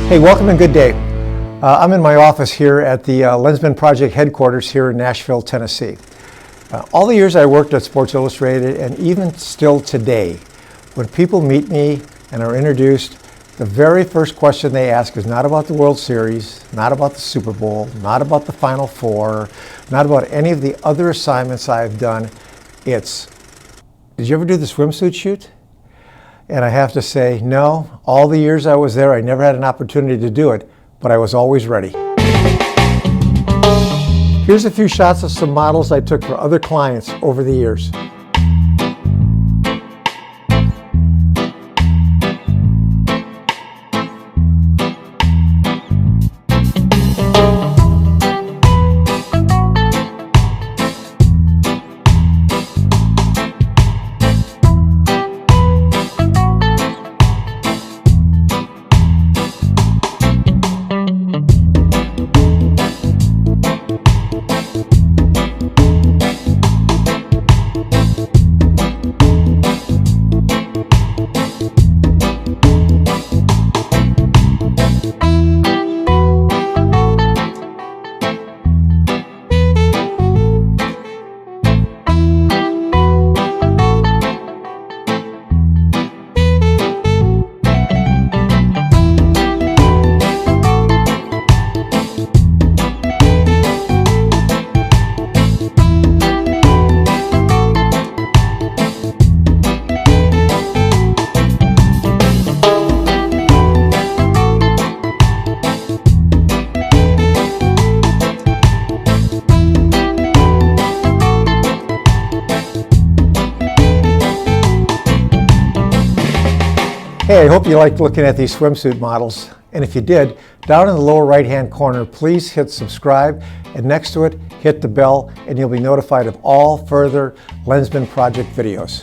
Hey, welcome and good day. I'm in my office here at the Lensman Project headquarters here in Nashville, Tennessee. All the years I worked at Sports Illustrated, and even still today, when people meet me and are introduced, the very first question they ask is not about the World Series, not about the Super Bowl, not about the Final Four, not about any of the other assignments I've done. It's, did you ever do the swimsuit shoot? And I have to say, no, all the years I was there, I never had an opportunity to do it, but I was always ready. Here's a few shots of some models I took for other clients over the years. Hey, I hope you liked looking at these swimsuit models. And if you did, down in the lower right-hand corner, please hit subscribe, and next to it, hit the bell, and you'll be notified of all further Lensman Project videos.